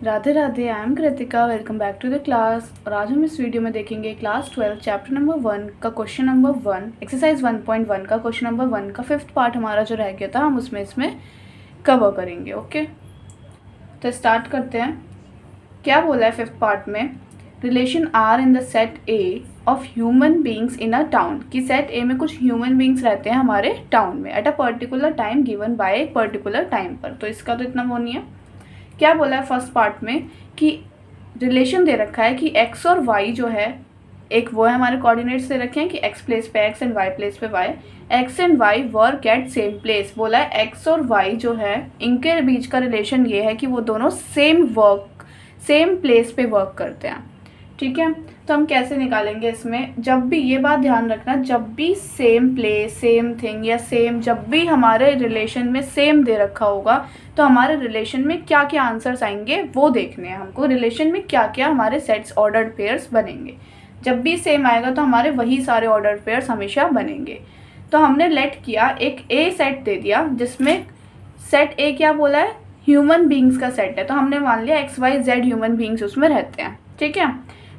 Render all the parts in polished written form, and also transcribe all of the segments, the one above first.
Radhe Radhe. I am Kritika. Welcome back to the class. और आज हम इस वीडियो में देखेंगे क्लास 12 चैप्टर नंबर 1 का क्वेश्चन नंबर 1 एक्सरसाइज 1.1 का क्वेश्चन नंबर 1 का फिफ्थ पार्ट हमारा जो रह गया था हम इसमें कवर करेंगे। ओके, तो स्टार्ट करते हैं। क्या बोला है फिफ्थ पार्ट में? Relation R in the set A of human beings in a town, कि सेट ए में कुछ ह्यूमन बींग्स रहते हैं हमारे टाउन में at a particular time given by एक पर्टिकुलर टाइम पर। तो इसका तो इतना वो नहीं है। क्या बोला है फर्स्ट पार्ट में कि रिलेशन दे रखा है कि x और y जो है, एक वो है हमारे कोऑर्डिनेट्स दे रखे हैं कि x प्लेस पे x एंड y प्लेस पे y, x and y work at same place. बोला है x और y जो है इनके बीच का रिलेशन ये है कि वो दोनों सेम प्लेस पे वर्क करते हैं। ठीक है, तो हम कैसे निकालेंगे इसमें? जब भी, ये बात ध्यान रखना, जब भी सेम प्लेस, सेम थिंग या सेम, जब भी हमारे रिलेशन में सेम दे रखा होगा तो हमारे रिलेशन में क्या क्या आंसर्स आएंगे वो देखने हैं हमको। रिलेशन में क्या क्या हमारे सेट्स ऑर्डर्ड पेयर्स बनेंगे। जब भी सेम आएगा तो हमारे वही सारे ऑर्डर्ड पेयर्स हमेशा बनेंगे। तो हमने लेट किया, एक ए सेट दे दिया जिसमें सेट ए क्या बोला है? ह्यूमन बींग्स का सेट है। तो हमने मान लिया x y z human beings उसमें रहते हैं। ठीक है,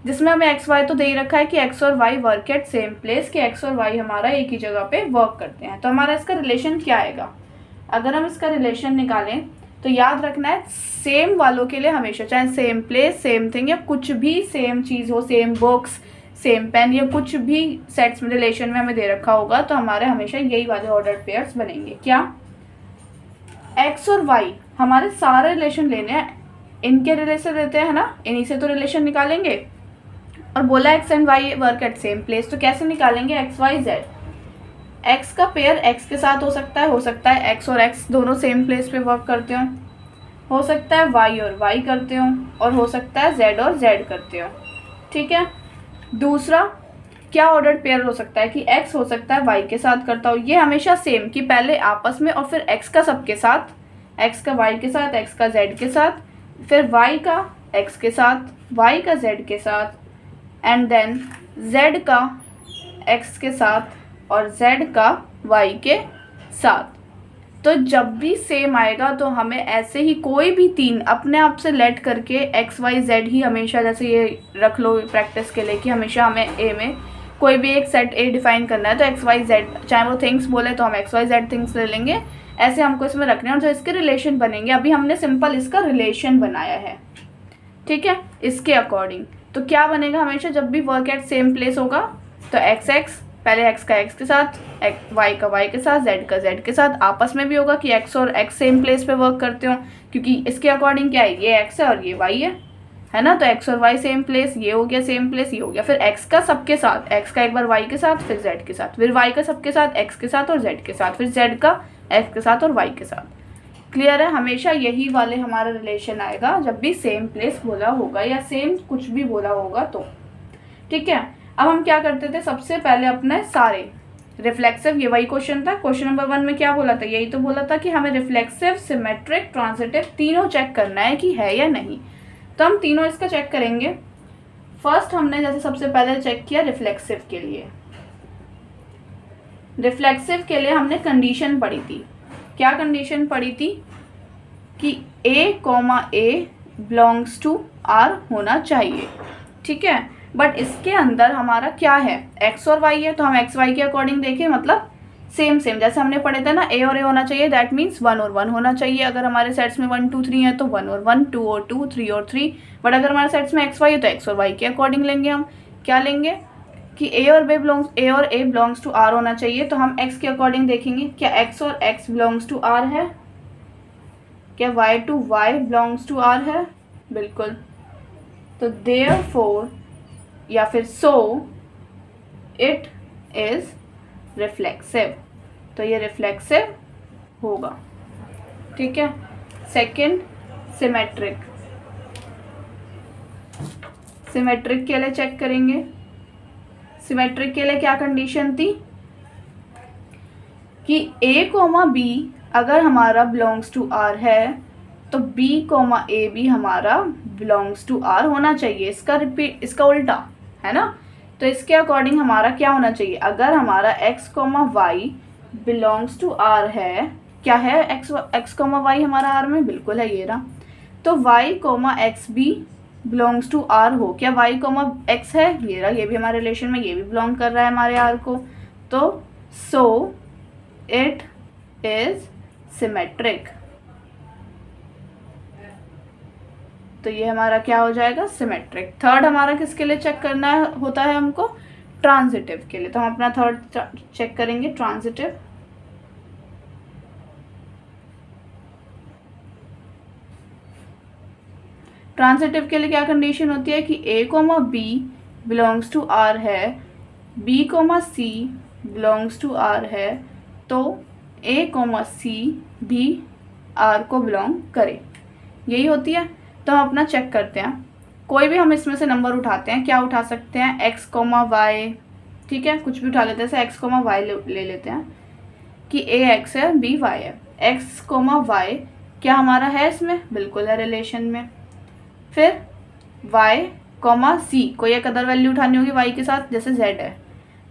जिसमें हमें एक्स वाई तो दे ही रखा है कि एक्स और y work at same place, कि एक्स और वाई हमारा एक ही जगह पे वर्क करते हैं। तो हमारा इसका रिलेशन क्या आएगा? अगर हम इसका रिलेशन निकालें तो याद रखना है सेम वालों के लिए हमेशा, चाहे सेम प्लेस, सेम थिंग या कुछ भी सेम चीज़ हो, सेम बुक्स, सेम पेन या कुछ भी सेट्स में रिलेशन में हमें दे रखा होगा तो हमारे हमेशा यही वाले ऑर्डर्ड पेयर्स बनेंगे। क्या? एक्स और वाई हमारे सारे रिलेशन लेने हैं, इनके रिलेशन देते हैं ना, इन्हीं से तो रिलेशन निकालेंगे। और बोला x and y work at same place, तो कैसे निकालेंगे? X y z. एक्स का पेयर एक्स के साथ हो सकता है एक्स और एक्स दोनों सेम प्लेस पे वर्क करते हो सकता है वाई और वाई करते हो, और हो सकता है जेड और जेड करते हो। ठीक है, दूसरा क्या ऑर्डर्ड पेयर हो सकता है कि एक्स हो सकता है वाई के साथ करता हो, ये हमेशा सेम, कि पहले आपस में और फिर एक्स का सबके साथ, एक्स का वाई के साथ, एक्स का जेड के साथ, फिर वाई का एक्स के साथ, वाई का जेड के साथ, एंड देन z का x के साथ और z का y के साथ। तो जब भी सेम आएगा तो हमें ऐसे ही कोई भी तीन अपने आप से लेट करके x y z ही हमेशा, जैसे ये रख लो प्रैक्टिस के लिए कि हमेशा हमें a में कोई भी एक सेट a डिफाइन करना है तो x y z, चाहे वो थिंग्स बोले तो हम x y z थिंग्स ले लेंगे, ऐसे हमको इसमें रखने हैं। और जो इसके रिलेशन बनेंगे, अभी हमने सिंपल इसका रिलेशन बनाया है, ठीक है, इसके अकॉर्डिंग। तो क्या बनेगा? हमेशा जब भी वर्क एट सेम प्लेस होगा तो एक्स एक्स, पहले एक्स का एक्स के साथ, वाई का वाई के साथ, जेड का जेड के साथ, आपस में भी होगा कि एक्स और एक्स सेम प्लेस पे वर्क करते हो, क्योंकि इसके अकॉर्डिंग क्या है, ये एक्स है और ये वाई है ना। तो एक्स और वाई सेम प्लेस, ये हो गया सेम प्लेस, ये हो गया। फिर एक्स का सबके साथ, एक्स का एक बार वाई के साथ, फिर जेड के साथ, फिर वाई का सबके साथ एक्स के साथ और जेड के साथ, फिर जेड का एक्स के साथ और वाई के साथ। क्लियर है? हमेशा यही वाले हमारा रिलेशन आएगा जब भी सेम प्लेस बोला होगा या सेम कुछ भी बोला होगा तो। ठीक है, अब हम क्या करते थे? सबसे पहले अपने सारे रिफ्लेक्सिव, ये वही क्वेश्चन था, क्वेश्चन नंबर 1 में क्या बोला था? यही तो बोला था कि हमें रिफ्लेक्सिव, सिमेट्रिक, ट्रांजिटिव तीनों चेक करना है कि है या नहीं। तो हम तीनों इसका चेक करेंगे। फर्स्ट हमने जैसे सबसे पहले चेक किया रिफ्लेक्सिव के लिए। रिफ्लेक्सिव के लिए हमने कंडीशन पढ़ी थी। क्या कंडीशन पढ़ी थी? कि a, बिलोंग्स टू r होना चाहिए। ठीक है, बट इसके अंदर हमारा क्या है? x और y है, तो हम x y के अकॉर्डिंग देखें, मतलब सेम जैसे हमने पढ़े थे ना, a और a होना चाहिए, दैट मीन्स 1 और 1 होना चाहिए। अगर हमारे सेट्स में 1 2 3 है तो 1 और 1, 2 और 2, 3 और 3। बट अगर हमारे सेट्स में x y है तो x और y के अकॉर्डिंग लेंगे। हम क्या लेंगे कि a और a बिलोंग्स टू r होना चाहिए, तो हम x के अकॉर्डिंग देखेंगे, क्या x और x बिलोंग्स टू r है? क्या y to y belongs to r है? बिल्कुल। तो therefore या फिर so it is reflexive, तो ये रिफ्लेक्सिव होगा। ठीक है, सेकंड सिमेट्रिक। सिमेट्रिक के लिए चेक करेंगे। सिमेट्रिक के लिए क्या कंडीशन थी कि a, b अगर हमारा बिलोंग्स टू r है तो b, a भी हमारा बिलोंग्स टू r होना चाहिए। इसका उल्टा है ना। तो इसके अकॉर्डिंग हमारा क्या होना चाहिए? अगर हमारा x, y belongs to r है, क्या है x, y हमारा r में? बिल्कुल है, ये रहा। तो y कोमा एक्स भी बिलोंग्स टू आर हो। क्या y कोमा एक्स है, ये रहा, ये भी हमारे रिलेशन में, ये भी बिलोंग कर रहा है हमारे आर को, तो सो इट इज सिमेट्रिक। तो ये हमारा क्या हो जाएगा, सिमेट्रिक। थर्ड हमारा किसके लिए चेक करना होता है हमको, ट्रांजिटिव के लिए। तो हम अपना थर्ड चेक करेंगे, ट्रांजिटिव। ट्रांजिटिव के लिए क्या कंडीशन होती है कि a comma B belongs to R है, b comma C belongs to R है, तो a कोमा सी भी आर को बिलोंग करे, यही होती है। तो हम अपना चेक करते हैं, कोई भी हम इसमें से नंबर उठाते हैं, क्या उठा सकते हैं, x कोमा वाई, ठीक है, कुछ भी उठा लेते हैं, जैसे x कोमा वाई ले लेते हैं कि a x है b y है। x कोमा वाई क्या हमारा है इसमें, बिल्कुल है रिलेशन में। फिर y कोमा सी, कोई एक अदर वैल्यू उठानी होगी y के साथ, जैसे z है,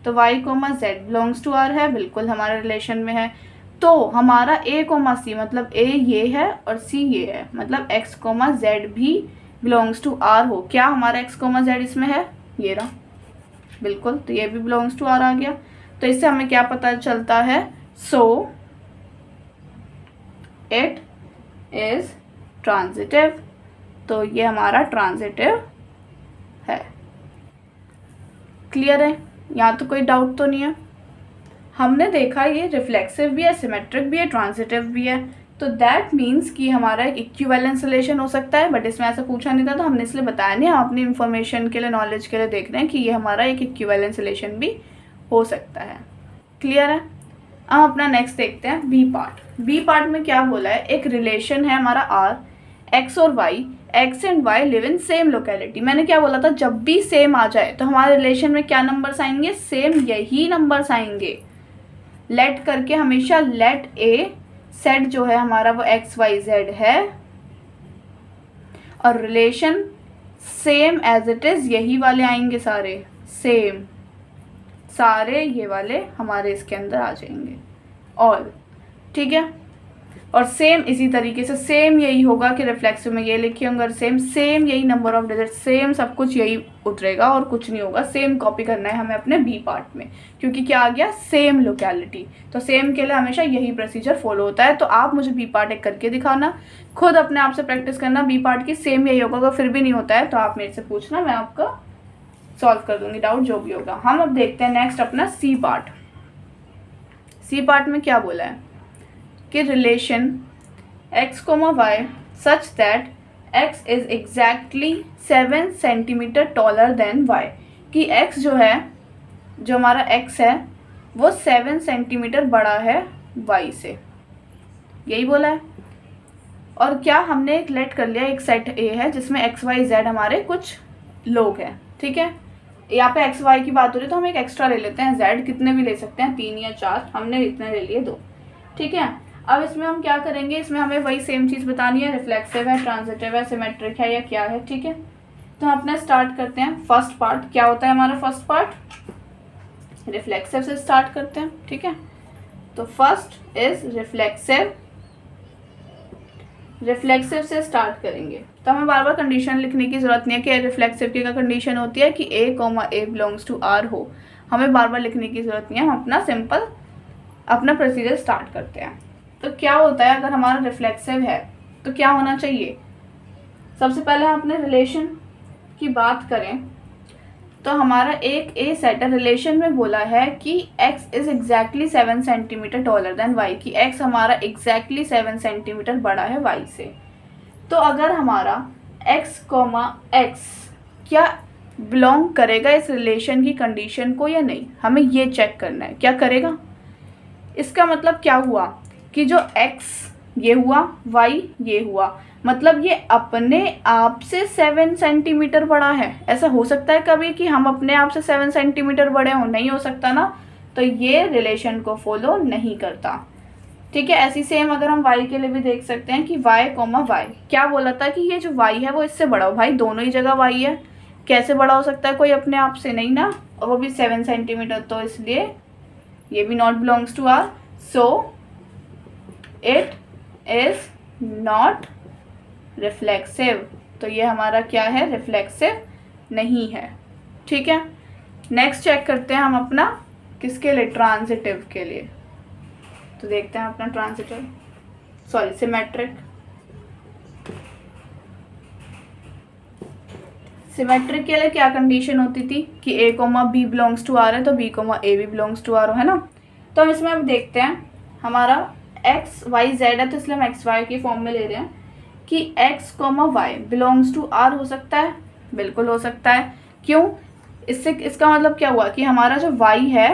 तो y comma z belongs to r है, बिल्कुल हमारे रिलेशन में है। तो हमारा a कोमा सी मतलब a ये है और c ये है, मतलब x कोमा z भी बिलोंग्स टू r हो। क्या हमारा x कोमा z इसमें है, ये रहा, बिल्कुल, तो ये भी बिलोंग्स टू r आ गया। तो इससे हमें क्या पता चलता है, सो इट इज ट्रांजिटिव। तो ये हमारा ट्रांजिटिव है। क्लियर है, यहाँ तो कोई डाउट तो नहीं है। हमने देखा ये रिफ्लेक्सिव भी है, सिमेट्रिक भी है, ट्रांजिटिव भी है, तो दैट मीन्स कि हमारा एक इक्विवेलेंस रिलेशन हो सकता है। बट इसमें ऐसा पूछा नहीं था तो हमने इसलिए बताया नहीं, हम अपनी इन्फॉर्मेशन के लिए, नॉलेज के लिए देख रहे हैं कि ये हमारा एक इक्विवेलेंस रिलेशन भी हो सकता है। क्लियर है। अब अपना नेक्स्ट देखते हैं बी पार्ट। बी पार्ट में क्या बोला है, एक रिलेशन है हमारा आर, एक्स और y, x and y live in same locality. मैंने क्या बोला था, जब भी सेम आ जाए तो हमारे रिलेशन में क्या नंबर्स आएंगे, सेम यही नंबर्स आएंगे। लेट करके हमेशा लेट ए सेट जो है हमारा वो एक्स वाई जेड है, और relation same as it is यही वाले आएंगे सारे, सेम सारे ये वाले हमारे इसके अंदर आ जाएंगे ऑल, ठीक है। और सेम इसी तरीके से सेम यही होगा कि रिफ्लेक्सिव में ये लिखे होंगे, सेम यही नंबर ऑफ डिजिट, सेम सब कुछ यही उतरेगा और कुछ नहीं होगा। सेम कॉपी करना है हमें अपने बी पार्ट में, क्योंकि क्या आ गया, सेम लोकेलिटी। तो सेम के लिए हमेशा यही प्रोसीजर फॉलो होता है। तो आप मुझे बी पार्ट एक करके दिखाना, खुद अपने आप से प्रैक्टिस करना, बी पार्ट की सेम यही होगा। अगर फिर भी नहीं होता है तो आप मेरे से पूछना, मैं आपका सॉल्व कर दूंगी डाउट जो भी होगा। हम अब देखते हैं नेक्स्ट अपना सी पार्ट। सी पार्ट में क्या बोला है कि relation x comma y such that x is exactly 7 centimetre taller than y, कि x जो है, जो हमारा x है वो 7 सेंटीमीटर बड़ा है y से, यही बोला है। और क्या हमने एक लेट कर लिया, एक सेट A है जिसमें x y z हमारे कुछ लोग हैं, ठीक है। यहाँ पे एक्स वाई की बात हो रही है तो हम एक एक्स्ट्रा ले लेते हैं, जेड कितने भी ले सकते हैं, 3 या 4, हमने इतने ले लिए 2, ठीक है। अब इसमें हम क्या करेंगे, इसमें हमें वही सेम चीज़ बतानी है, रिफ्लेक्सिव है, ट्रांजिटिव है, सिमेट्रिक है या क्या है, ठीक है। तो हम अपना स्टार्ट करते हैं फर्स्ट पार्ट। क्या होता है हमारा फर्स्ट पार्ट, रिफ्लेक्सिव से स्टार्ट करते हैं, ठीक है। तो फर्स्ट इज रिफ्लेक्सिव, रिफ्लेक्सिव से स्टार्ट करेंगे। तो हमें बार बार कंडीशन लिखने की जरूरत नहीं है कि रिफ्लेक्सिव की क्या कंडीशन होती है कि a comma a belongs to r हो, हमें बार बार लिखने की जरूरत नहीं है। हम अपना सिंपल अपना प्रोसीजर स्टार्ट करते हैं। तो क्या होता है, अगर हमारा रिफ्लेक्सिव है तो क्या होना चाहिए, सबसे पहले हम अपने रिलेशन की बात करें तो हमारा एक ए सेट है, रिलेशन में बोला है कि x is exactly 7 centimetre taller than y, कि x हमारा एग्जैक्टली 7 सेंटीमीटर बड़ा है y से। तो अगर हमारा x कोमा x क्या बिलोंग करेगा इस रिलेशन की कंडीशन को या नहीं, हमें ये चेक करना है। क्या करेगा, इसका मतलब क्या हुआ कि जो x ये हुआ, y ये हुआ, मतलब ये अपने आप से 7 सेंटीमीटर बड़ा है। ऐसा हो सकता है कभी कि हम अपने आप से 7 सेंटीमीटर बड़े हों, नहीं हो सकता ना, तो ये रिलेशन को फॉलो नहीं करता, ठीक है। ऐसी सेम अगर हम y के लिए भी देख सकते हैं कि y कोमा y, क्या बोला था कि ये जो y है वो इससे बड़ा हो, भाई दोनों ही जगह y है, कैसे बड़ा हो सकता है कोई अपने आप से, नहीं ना, और वो भी 7 सेंटीमीटर, तो इसलिए ये भी not belongs to R, so it is not reflexive, तो ये हमारा क्या है, रिफ्लेक्सिव नहीं है। ठीक है, नेक्स्ट चेक करते हैं हम अपना किसके लिए, ट्रांजिटिव के लिए। तो देखते हैं अपना ट्रांजिटिव, सॉरी सिमेट्रिक। सिमेट्रिक के लिए क्या कंडीशन होती थी कि a comma B belongs to R है तो b कोमा ए भी बिलोंग्स टू आर हो, है ना। तो हम इसमें अब देखते हैं, हमारा x y z है तो इसलिए हम x y की फॉर्म में ले रहे हैं कि x comma y belongs to R हो सकता है, बिल्कुल हो सकता है। क्यों, इससे इसका मतलब क्या हुआ कि हमारा जो y है,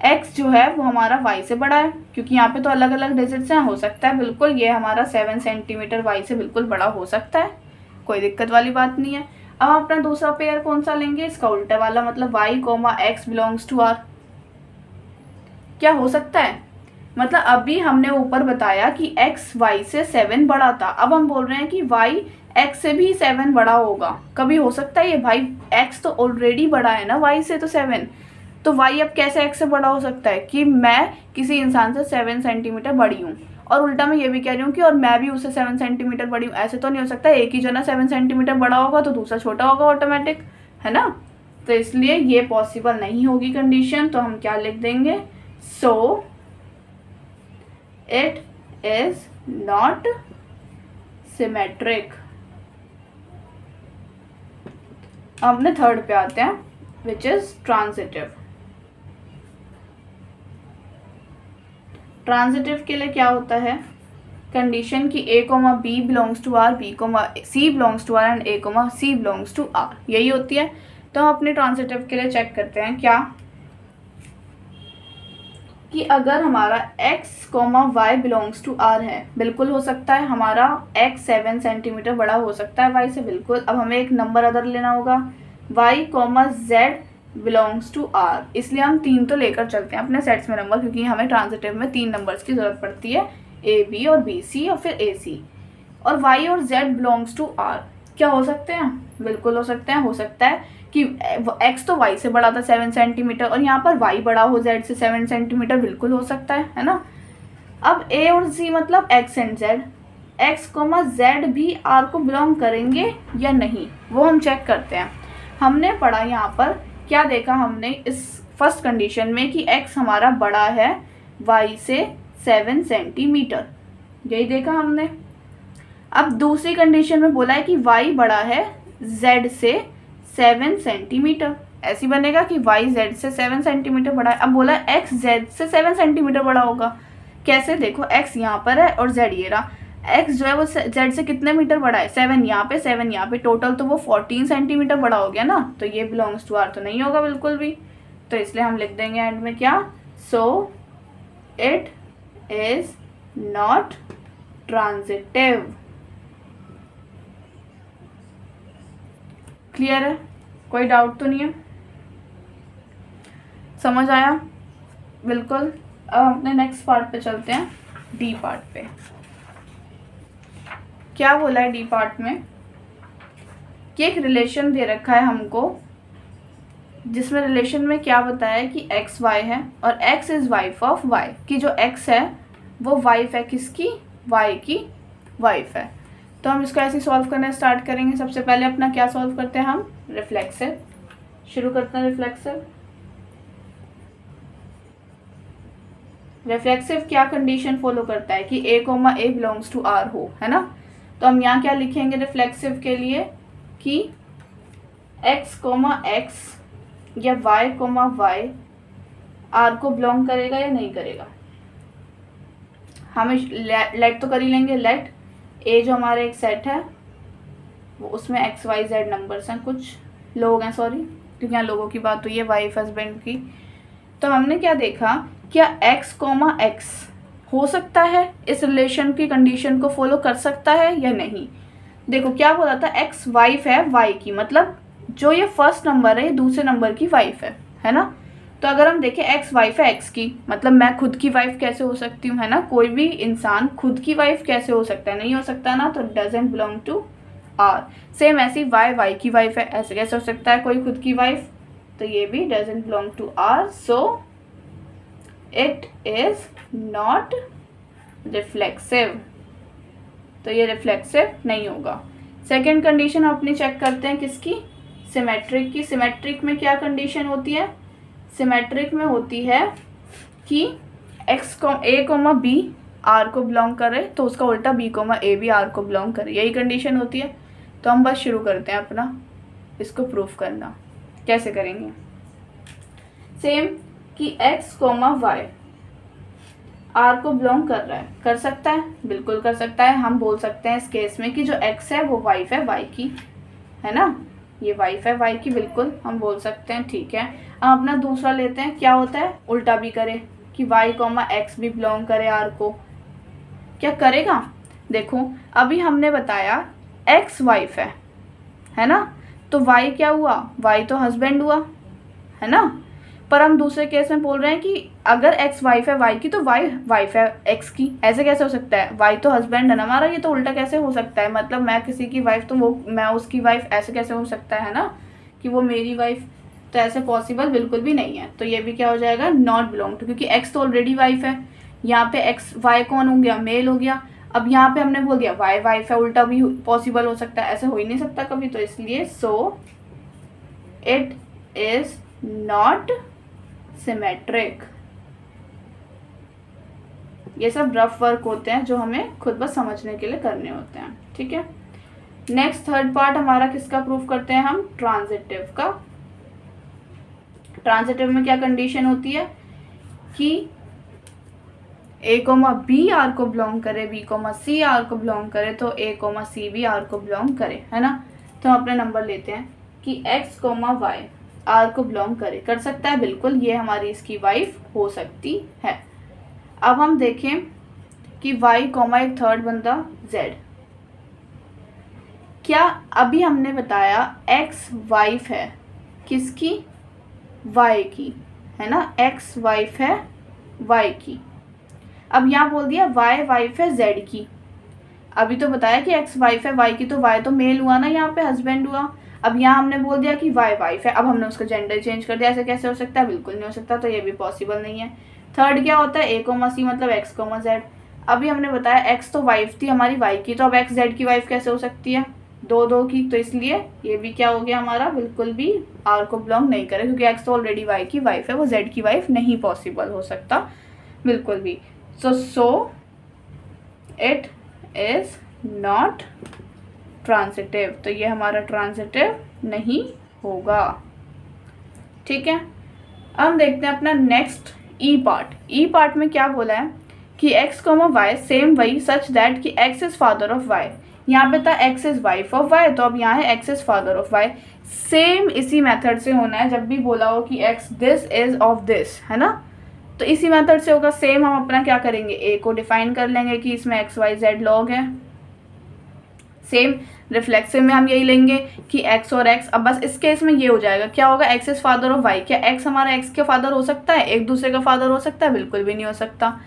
x जो है वो हमारा y से बड़ा है, क्योंकि यहाँ पे तो अलग अलग डिजिट्स हैं, हो सकता है बिल्कुल ये हमारा 7 सेंटीमीटर y से बिल्कुल बड़ा हो सकता है, कोई दिक्कत वाली बात नहीं है। अब हम अपना दूसरा पेयर कौन सा लेंगे, इसका उल्टा वाला, मतलब y comma x belongs to r। क्या हो सकता है, मतलब अभी हमने ऊपर बताया कि x y से 7 बड़ा था, अब हम बोल रहे हैं कि y x से भी 7 बड़ा होगा। कभी हो सकता है ये भाई, x तो ऑलरेडी बड़ा है ना y से, तो 7, तो y अब कैसे x से बड़ा हो सकता है कि मैं किसी इंसान से 7 सेंटीमीटर बड़ी हूँ, और उल्टा मैं ये भी कह रही हूँ कि और मैं भी उससे 7 सेंटीमीटर बड़ी हूँ। ऐसे तो नहीं हो सकता, एक ही जना 7 सेंटीमीटर बड़ा होगा तो दूसरा छोटा होगा ऑटोमेटिक, है ना। तो इसलिए ये पॉसिबल नहीं होगी कंडीशन, तो हम क्या लिख देंगे, सो इट इज नॉट सिमेट्रिक। अब अपने थर्ड पे आते हैं, विच इज ट्रांजिटिव। ट्रांजिटिव के लिए क्या होता है, कंडीशन कि a comma B belongs to R, b comma C belongs to R and a comma C belongs to R, यही होती है। तो हम अपने ट्रांजिटिव के लिए चेक करते हैं क्या, कि अगर हमारा x comma y belongs to R है, बिल्कुल हो सकता है, हमारा x 7 सेंटीमीटर बड़ा हो सकता है y से, बिल्कुल। अब हमें एक नंबर अदर लेना होगा, y comma z belongs to R, इसलिए हम 3 तो लेकर चलते हैं अपने सेट्स में नंबर, क्योंकि हमें ट्रांजिटिव में 3 नंबर्स की जरूरत पड़ती है, ए बी और बी सी और फिर ए सी। और y और z बिलोंग्स टू आर, क्या हो सकते हैं, बिल्कुल हो सकते हैं। हो सकता है कि x तो y से बड़ा था 7 सेंटीमीटर, और यहाँ पर y बड़ा हो z से 7 सेंटीमीटर, बिल्कुल हो सकता है ना। अब a और c मतलब x and z, x comma z भी r को बिलोंग करेंगे या नहीं, वो हम चेक करते हैं। हमने पढ़ा यहाँ पर, क्या देखा हमने इस फर्स्ट कंडीशन में कि x हमारा बड़ा है y से 7 सेंटीमीटर, यही देखा हमने। अब दूसरी कंडीशन में बोला है कि y बड़ा है z से 7 सेंटीमीटर, ऐसी बनेगा कि y z से 7 सेंटीमीटर बड़ा है। अब बोला x z से 7 सेंटीमीटर बड़ा होगा, कैसे, देखो x यहाँ पर है और z ये रहा, x जो है वो z से कितने मीटर बड़ा है, 7 यहाँ पे 7 यहाँ पे, टोटल तो वो 14 सेंटीमीटर बड़ा हो गया ना, तो ये बिलोंग्स टू आर तो नहीं होगा बिल्कुल भी। तो इसलिए हम लिख देंगे एंड में क्या, सो it is not transitive. Clear है, कोई डाउट तो नहीं है, समझ आया, बिल्कुल। अब अपने नेक्स्ट पार्ट पे चलते हैं, डी पार्ट पे। क्या बोला है डी पार्ट में, कि एक रिलेशन दे रखा है हमको, जिसमें रिलेशन में क्या बताया है कि एक्स वाई है और x is wife of y, कि जो एक्स है वो वाइफ है किसकी, वाई की वाइफ है। तो हम इसको ऐसे सॉल्व करना स्टार्ट करेंगे। सबसे पहले अपना क्या सॉल्व करते हैं हम, रिफ्लेक्सिव शुरू करते हैं। रिफ्लेक्सिव क्या कंडीशन फॉलो करता है कि a comma a belongs to R हो, है ना। तो हम यहाँ क्या लिखेंगे रिफ्लेक्सिव के लिए, कि x कोमा एक्स या y कोमा वाई आर को बिलोंग करेगा या नहीं करेगा। हम लेट तो कर ही लेंगे, लेट a जो हमारे एक सेट है वो उसमें x y z नंबर्स हैं, कुछ लोग हैं, सॉरी क्योंकि यहाँ लोगों की बात हुई है, वाइफ हस्बैंड की। तो हमने क्या देखा, क्या x कोमा एक्स हो सकता है, इस रिलेशन की कंडीशन को फॉलो कर सकता है या नहीं। देखो क्या बोला था, x वाइफ है y की, मतलब जो ये फर्स्ट नंबर है ये दूसरे नंबर की वाइफ है ना। तो अगर हम देखें x वाइफ है x की, मतलब मैं खुद की वाइफ कैसे हो सकती हूँ, है ना। कोई भी इंसान खुद की वाइफ कैसे हो सकता है, नहीं हो सकता ना, तो doesn't belong to R. Same ऐसी y की वाइफ है, ऐसे कैसे हो सकता है कोई खुद की वाइफ, तो ये भी doesn't belong to R, so it is not reflexive. तो ये रिफ्लेक्सिव नहीं होगा। सेकेंड कंडीशन हम अपनी चेक करते हैं किसकी, सिमेट्रिक की। सिमेट्रिक में क्या कंडीशन होती है, सिमेट्रिक में होती है कि ए कोमा बी आर को बिलोंग करे तो उसका उल्टा बी कोमा ए भी आर को बिलोंग करे, यही कंडीशन होती है। तो हम बस शुरू करते हैं अपना इसको प्रूफ करना। कैसे करेंगे, सेम कि x कोमा वाई आर को बिलोंग कर रहा है, कर सकता है, बिल्कुल कर सकता है। हम बोल सकते हैं इस केस में कि जो x है वो वाइफ है y की, है ना, ये वाइफ है y की, बिल्कुल हम बोल सकते हैं, ठीक है। अब अपना दूसरा लेते हैं, क्या होता है, उल्टा भी करे कि y कोमा x भी बिलोंग करे r को, क्या करेगा। देखो अभी हमने बताया x वाइफ है ना, तो y क्या हुआ, y तो हस्बैंड हुआ, है ना। पर हम दूसरे केस में बोल रहे हैं कि अगर x वाइफ है y की तो y वाइफ है x की, ऐसे कैसे हो सकता है, y तो हस्बैंड है ना हमारा, ये तो उल्टा कैसे हो सकता है, मतलब मैं किसी की वाइफ तो वो मैं उसकी वाइफ, ऐसे कैसे हो सकता है ना कि वो मेरी वाइफ, तो ऐसे पॉसिबल बिल्कुल भी नहीं है। तो ये भी क्या हो जाएगा, नॉट बिलोंग टू, क्योंकि x तो ऑलरेडी वाइफ है, यहाँ पे x y कौन हो गया, मेल हो गया। अब यहाँ पे हमने बोल दिया y वाइफ है, उल्टा भी पॉसिबल हो सकता है, ऐसे हो ही नहीं सकता कभी, तो इसलिए सो इट इज नॉट सिमेट्रिक। ये सब रफ वर्क होते हैं जो हमें खुद बस समझने के लिए करने होते हैं, ठीक है। नेक्स्ट थर्ड पार्ट हमारा किसका प्रूफ करते हैं हम, ट्रांजिटिव का। ट्रांजिटिव में क्या कंडीशन होती है कि ए कोमा बी आर को बिलोंग करे, बी कोमा सी आर को बिलोंग करे, तो ए कोमा सी भी आर को बिलोंग करे, है ना। तो हम अपने नंबर लेते हैं कि एक्स कोमा वाई आर को बिलोंग करे, कर सकता है, बिल्कुल, ये हमारी इसकी वाइफ हो सकती है। अब हम देखें कि वाई कोमा एक थर्ड बंदा जेड, क्या अभी हमने बताया एक्स वाइफ है किसकी, वाई की, है ना, एक्स वाइफ है वाई की। अब यहाँ बोल दिया वाई वाइफ है जेड की, अभी तो बताया कि एक्स वाइफ है वाई की, तो वाई तो मेल हुआ ना, यहाँ पे हस्बैंड हुआ। अब यहाँ हमने बोल दिया कि वाई वाइफ है, अब हमने उसका जेंडर चेंज कर दिया, ऐसे कैसे हो सकता है, बिल्कुल नहीं हो सकता, तो ये भी पॉसिबल नहीं है। थर्ड क्या होता है, ए कोमा सी मतलब एक्स कोमा जेड। अभी हमने बताया एक्स तो वाइफ थी हमारी वाई की, तो अब एक्स जेड की वाइफ कैसे हो सकती है, दो की, तो इसलिए ये भी क्या हो गया हमारा, बिल्कुल भी आर को बिलोंग नहीं करे, क्योंकि एक्स तो ऑलरेडी वाई की वाइफ है, वो जेड की वाइफ नहीं पॉसिबल हो सकता बिल्कुल भी। सो इट इज नॉट ट्रांजिटिव, तो ये हमारा ट्रांजिटिव नहीं होगा, ठीक है। अब हम देखते हैं अपना नेक्स्ट ई पार्ट। ई पार्ट में क्या बोला है कि x कोमा वाई सेम वही सच दैट कि x is father of y, यहाँ पे था x is wife of y, तो अब यहाँ है x is father of y। Same इसी मेथड से होना है, जब भी बोला हो कि x this is of this, है ना, तो इसी मेथड से होगा। सेम हम अपना क्या करेंगे, a को डिफाइन कर लेंगे कि इसमें x y z लॉग है। सेम रिफ्लेक्सिव में हम यही लेंगे कि x और x, अब बस इस केस में ये हो जाएगा, क्या होगा, x is father of y, क्या x हमारा x का फादर हो सकता है, एक दूसरे का फादर हो सकता है, बिल्कुल भी नहीं हो सकता।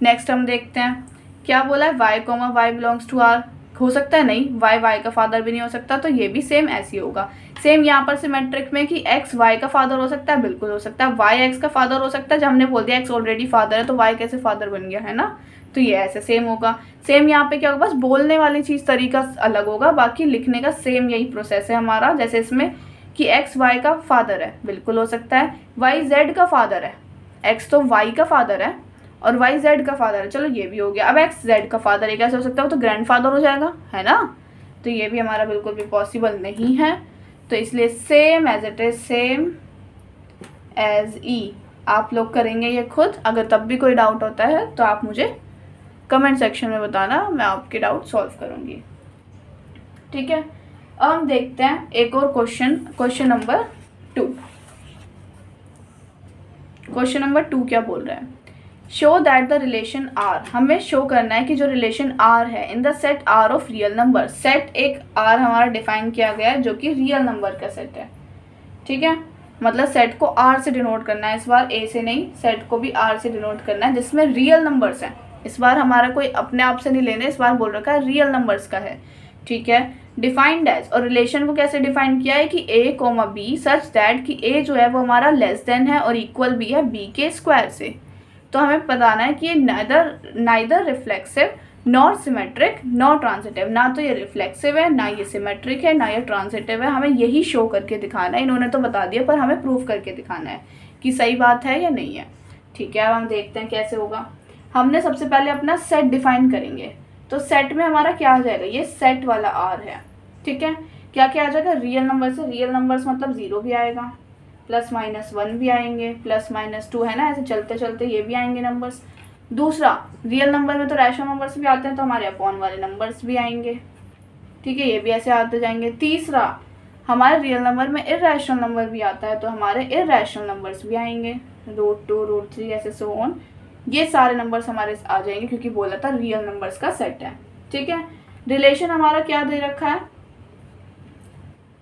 नेक्स्ट हम देखते हैं क्या बोला है, y comma y belongs to r, हो सकता है, नहीं, y का फादर भी नहीं हो सकता, तो ये भी सेम ऐसे ही होगा। सेम यहाँ पर सिमेट्रिक में कि x y का फादर हो सकता है, बिल्कुल हो सकता है, y x का फादर हो सकता है, जब हमने बोल दिया x ऑलरेडी फादर है तो y कैसे फादर बन गया, है ना, तो ये ऐसे सेम होगा। सेम यहाँ पे क्या होगा, बस बोलने वाली चीज़ तरीका अलग होगा, बाकी लिखने का सेम यही प्रोसेस है हमारा। जैसे इसमें कि x y का फादर है, बिल्कुल हो सकता है, y z का फादर है, x तो y का फादर है और y z का फादर है, चलो ये भी हो गया। अब x z का फादर है, कैसे हो सकता है, वो तो ग्रैंड फादर हो जाएगा, है ना, तो ये भी हमारा बिल्कुल भी पॉसिबल नहीं है। तो इसलिए same as it is, same as E, आप लोग करेंगे ये खुद। अगर तब भी कोई डाउट होता है तो आप मुझे कमेंट सेक्शन में बताना, मैं आपके डाउट सॉल्व करूँगी, ठीक है। अब हम देखते हैं एक और question, question number 2। Question number 2 क्या बोल रहा है, show that the relation R, हमें शो करना है कि जो रिलेशन आर है in the set R of real number. Set एक आर हमारा डिफाइन किया गया है जो कि रियल नंबर का सेट है, ठीक है, मतलब सेट को आर से डिनोट करना है, इस बार ए से नहीं, सेट को भी आर से डिनोट करना है, जिसमें रियल नंबर्स हैं। इस बार हमारा कोई अपने आप से नहीं लेने, इस बार बोल रखा है रियल नंबर्स का है, ठीक है। डिफाइंड एज, और रिलेशन को कैसे डिफाइन किया है कि a comma b such that कि a जो है वो हमारा लेस देन है और इक्वल भी है b के स्क्वायर से। तो हमें बताना है कि ये neither reflexive not symmetric not transitive, ना तो ये रिफ्लेक्सिव है, ना ये सिमेट्रिक है, ना ये ट्रांजिटिव है। हमें यही शो करके दिखाना है, इन्होंने तो बता दिया पर हमें प्रूफ करके दिखाना है कि सही बात है या नहीं है। ठीक है, अब हम देखते हैं कैसे होगा। हमने सबसे पहले अपना सेट डिफाइन करेंगे, तो सेट में हमारा क्या आ जाएगा, ये सेट वाला आर है। ठीक है, क्या क्या आ जाएगा, रियल नंबर से, रियल नंबर्स मतलब 0 भी आएगा, +-1 भी आएंगे, +-2 है ना, ऐसे चलते चलते ये भी आएंगे नंबर्स। दूसरा, रियल नंबर में तो रैशनल नंबर्स भी आते हैं, तो हमारे अपॉन वाले नंबर्स भी आएंगे। ठीक है, ये भी ऐसे आते जाएंगे। तीसरा, हमारे रियल नंबर में इररेशनल नंबर भी आता है, तो हमारे इररेशनल नंबर्स भी आएंगे, √2 √3 ऐसे सो ऑन। ये सारे नंबर्स हमारे आ जाएंगे क्योंकि बोला था रियल नंबर्स का सेट है। ठीक है, रिलेशन हमारा क्या दे रखा है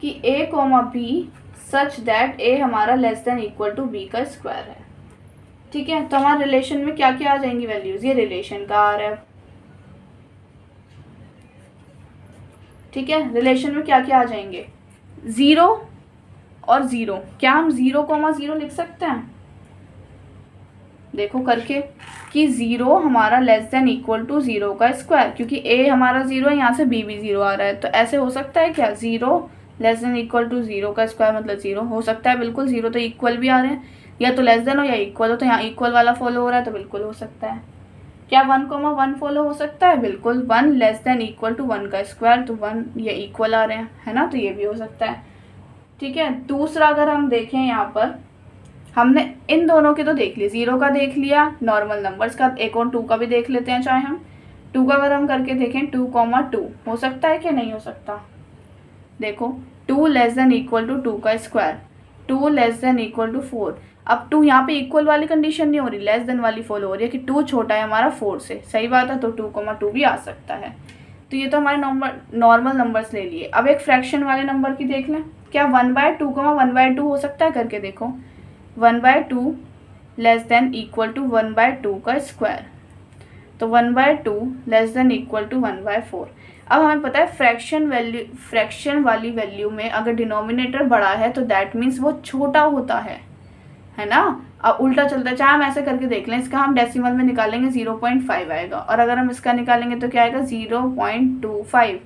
कि a, b such that a हमारा <= b का स्क्वायर है। ठीक है, तो हमारे रिलेशन में क्या क्या आ जाएंगी वैल्यूज, ये रिलेशन का आर है। ठीक है, रिलेशन में क्या क्या आ जाएंगे, 0 और 0। क्या हम 0,0 लिख सकते हैं, देखो करके, कि 0 हमारा <= 0 का स्क्वायर, क्योंकि a हमारा 0 है, यहाँ से b भी 0 आ रहा है, तो ऐसे हो सकता है क्या, 0 <= 0 का स्क्वायर मतलब 0 हो सकता है, बिल्कुल। 0 तो इक्वल भी आ रहे हैं, या तो लेस देन हो या इक्वल हो, तो यहाँ इक्वल वाला फॉलो हो रहा है, तो बिल्कुल हो सकता है। क्या 1,1 फॉलो हो सकता है, बिल्कुल। 1 <= 1 का स्क्वायर, तो 1 ये इक्वल आ रहे हैं, है ना, तो ये भी हो सकता है। ठीक है, दूसरा अगर हम देखें, यहाँ पर हमने इन दोनों के तो देख लिए, 0 का देख लिया, नॉर्मल नंबर्स का, 1 और 2 का भी देख लेते हैं, चाहे हम 2 का अगर हम करके देखें, 2,2 हो सकता है कि नहीं हो सकता, देखो 2 <= 2 का स्क्वायर, 2 <= 4। अब 2 यहाँ पे इक्वल वाली कंडीशन नहीं हो रही, लेस देन वाली फॉलो हो रही है कि 2 छोटा है हमारा 4 से, सही बात है, तो 2,2 भी आ सकता है। तो ये तो हमारे नॉर्मल नंबर्स ले लिए। अब एक फ्रैक्शन वाले नंबर की देख लें, क्या 1/2, 1/2 हो सकता है, करके देखो, 1/2 <= 1/2 का स्क्वायर, तो 1/2 <= 1/4। अब हमें पता है फ्रैक्शन वाली वैल्यू में अगर डिनोमिनेटर बड़ा है तो दैट मीन्स वो छोटा होता है ना। अब उल्टा चलता है, चाहे हम ऐसे करके देख लें, इसका हम डेसिमल में निकालेंगे 0.5 आएगा, और अगर हम इसका निकालेंगे तो क्या आएगा, 0.25।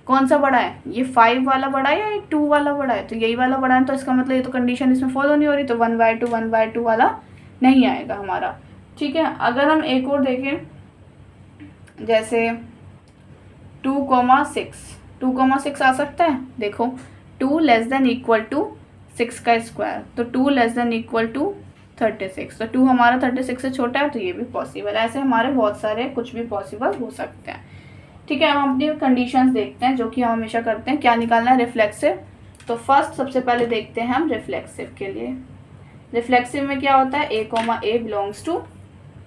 कौन सा बड़ा है, ये 5 वाला बड़ा है या ये 2 वाला बड़ा है, तो यही वाला बड़ा है, तो इसका मतलब ये तो कंडीशन इसमें फॉलो नहीं हो रही, तो 1/2 वाला नहीं आएगा हमारा। ठीक है, अगर हम एक और देखें, जैसे 2,6 आ सकता है, देखो 2 <= 6 का स्क्वायर, तो 2 <= 36, तो 2 हमारा 36 से छोटा है, तो ये भी पॉसिबल है। ऐसे हमारे बहुत सारे कुछ भी पॉसिबल हो सकते हैं। ठीक है, हम अपनी कंडीशंस देखते हैं जो कि हम हमेशा करते हैं। क्या निकालना है, रिफ्लेक्सिव। तो फर्स्ट सबसे पहले देखते हैं हम रिफ्लेक्सिव के लिए। रिफ्लेक्सिव में क्या होता है, a, बिलोंग्स टू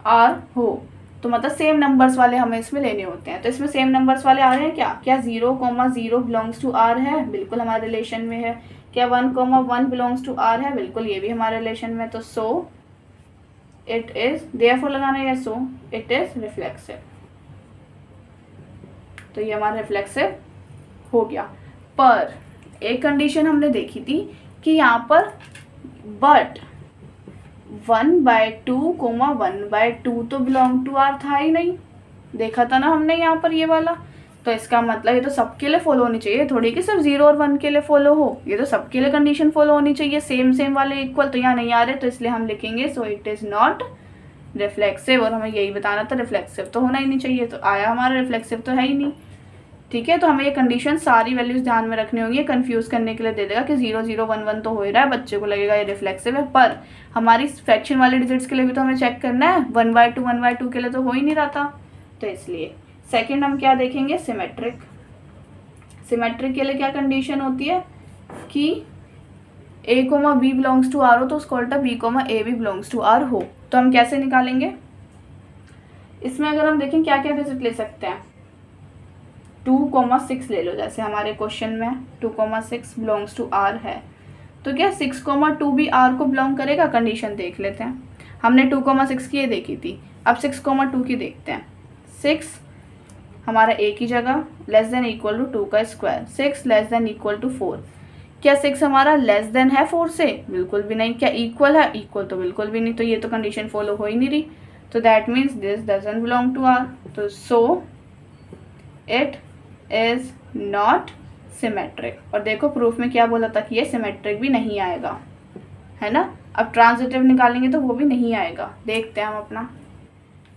r हो, तो मतलब सेम नंबर्स वाले हमें इसमें लेने होते हैं। तो इसमें सेम नंबर्स वाले आ रहे हैं, क्या 0,0 बिलोंग्स टू r है, बिल्कुल हमारे रिलेशन में है। क्या 1,1 बिलोंग्स टू r है, बिल्कुल ये भी हमारे रिलेशन में, तो सो इट इज, देयरफॉर लगाना है, सो इट इज रिफ्लेक्सिव। तो ये हमारा रिफ्लेक्सिव हो गया। पर एक कंडीशन हमने देखी थी कि यहाँ पर बट 1/2, 1/2 तो बिलोंग टू r था ही नहीं, देखा था ना हमने यहाँ पर ये वाला। तो इसका मतलब ये तो सबके लिए फॉलो होनी चाहिए, थोड़ी कि सिर्फ 0 और 1 के लिए फॉलो हो, ये तो सबके लिए कंडीशन फॉलो होनी चाहिए, सेम वाले इक्वल। तो यहाँ नहीं आ रहे, तो इसलिए हम लिखेंगे सो इट इज़ नॉट रिफ्लेक्सिव, और हमें यही बताना था, रिफ्लेक्सिव तो होना ही नहीं चाहिए, तो आया हमारा रिफ्लेक्सिव तो है ही नहीं। ठीक है, तो हमें ये कंडीशन सारी वैल्यूज ध्यान में रखनी होंगी, कंफ्यूज करने के लिए दे देगा कि 0 0 1 1 तो हो ही रहा है, बच्चे को लगेगा ये रिफ्लेक्सिव है, पर हमारी फ्रैक्शन वाले डिजिट्स के लिए भी तो हमें चेक करना है, 1/2 के लिए तो हो ही नहीं रहा था, तो इसलिए। सेकंड हम क्या देखेंगे, सिमेट्रिक। सिमेट्रिक के लिए क्या कंडीशन होती है कि a, b belongs to r हो, तो उसको उल्टा b, a भी बिलोंग्स टू r हो। तो हम कैसे निकालेंगे, इसमें अगर हम देखें क्या क्या डिजिट ले सकते हैं, 2,6 ले लो, जैसे हमारे क्वेश्चन में 2,6 बिलोंग्स टू r है, तो क्या 6,2 भी r को बिलोंग करेगा, कंडीशन देख लेते हैं। हमने 2,6 की ये देखी थी, अब 6,2 की देखते हैं। 6 हमारा a की जगह <= 2 का स्क्वायर, 6 <= 4। क्या 6 हमारा लेस देन है 4 से, बिल्कुल भी नहीं। क्या इक्वल है, इक्वल तो बिल्कुल भी नहीं, तो ये तो कंडीशन फॉलो हो ही नहीं रही। तो that means this doesn't belong to R, तो so it is not symmetric. और देखो प्रूफ में क्या बोला था कि ये सिमेट्रिक भी नहीं आएगा, है ना। अब ट्रांजिटिव निकालेंगे तो वो भी नहीं आएगा। देखते हैं हम अपना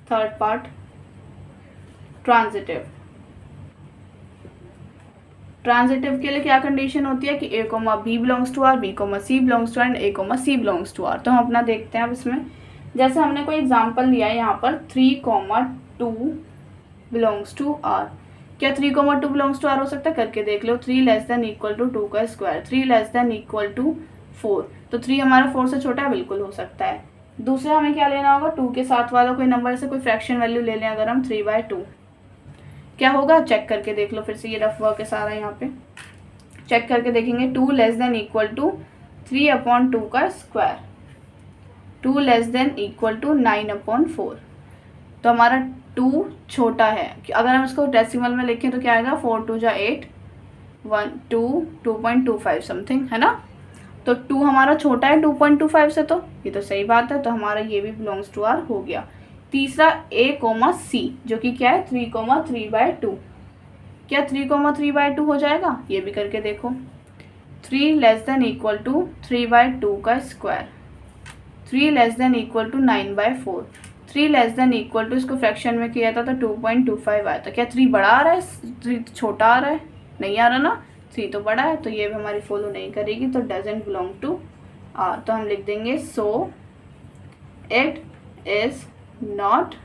थर्ड पार्ट, ट्रांजिटिव। ट्रांजिटिव के लिए क्या कंडीशन होती है कि A comma B belongs to R, B comma C belongs to R and A comma C belongs to R. तो हम अपना देखते हैं अब इसमें, जैसे हमने कोई एग्जांपल लिया है यहाँ पर 3,2 बिलोंग्स टू आर। क्या 3,2 बिलोंग्स टू आर हो सकता है? करके देख लो। 3 लेस देन इक्वल टू 2 का square, 3 less than equal to 4, तो 3 हमारा 4 से छोटा है, बिल्कुल हो सकता है। दूसरा हमें क्या लेना होगा, 2 के साथ वाला कोई नंबर से कोई फ्रैक्शन वैल्यू ले लें अगर हम 3/2, क्या होगा चेक करके देख लो। फिर से ये रफ वर्क है सारा, यहाँ पे चेक करके देखेंगे। 2 लेस देन इक्वल टू 3/2 का square, 2 less than equal to 9/4, तो हमारा 2 छोटा है। अगर हम इसको डेसिमल में लिखें तो क्या आएगा, 4 2 जा 8, 1 2 2.25 समथिंग, है ना। तो 2 हमारा छोटा है 2.25 से, तो ये तो सही बात है, तो हमारा ये भी बिलोंग्स टू आर हो गया। तीसरा ए कोमा सी, जो कि क्या है 3,3/2, क्या 3,3/2 हो जाएगा? ये भी करके देखो। 3 लेस देन इक्वल टू 3/2 का square, 3 less than equal to 9/4, 3 less than equal to, इसको फ्रैक्शन में किया था तो 2.25 आया था। क्या 3 बड़ा आ रहा है, 3 छोटा आ रहा है? नहीं आ रहा ना, 3 तो बड़ा है, तो ये भी हमारी फॉलो नहीं करेगी, तो डजंट बिलोंग टू आर। तो हम लिख देंगे सो इट इज़ नॉट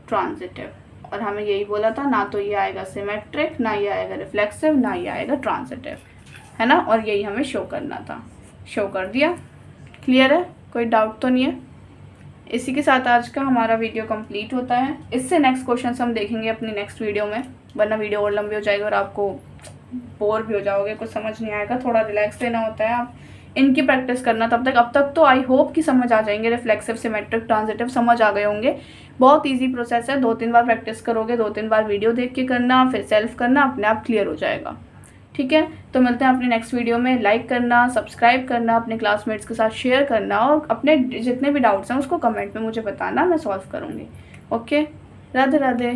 ट्रांजिटिव। और हमें यही बोला था, ना तो ये आएगा सिमेट्रिक, ना ये आएगा रिफ्लेक्सिव, ना ये आएगा ट्रांजिटिव, है ना। और यही हमें शो करना था, शो कर दिया। क्लियर है, कोई डाउट तो नहीं है? इसी के साथ आज का हमारा वीडियो कंप्लीट होता है। इससे नेक्स्ट क्वेश्चन हम देखेंगे अपनी नेक्स्ट वीडियो में, वरना वीडियो और लंबी हो जाएगी और आपको बोर भी हो जाओगे, कुछ समझ नहीं आएगा। थोड़ा रिलैक्स लेना होता है, आप इनकी प्रैक्टिस करना तब तक। अब तक तो आई होप कि समझ आ जाएंगे, रिफ्लेक्सिव, सिमेट्रिक, ट्रांजिटिव समझ आ गए होंगे। बहुत ईजी प्रोसेस है, 2-3 बार प्रैक्टिस करोगे, 2-3 बार वीडियो देख के करना, फिर सेल्फ करना, अपने आप क्लियर हो जाएगा। ठीक है, तो मिलते हैं अपने नेक्स्ट वीडियो में। लाइक करना, सब्सक्राइब करना, अपने क्लासमेट्स के साथ शेयर करना, और अपने जितने भी डाउट्स हैं उसको कमेंट में मुझे बताना, मैं सॉल्व करूँगी। ओके, राधे राधे।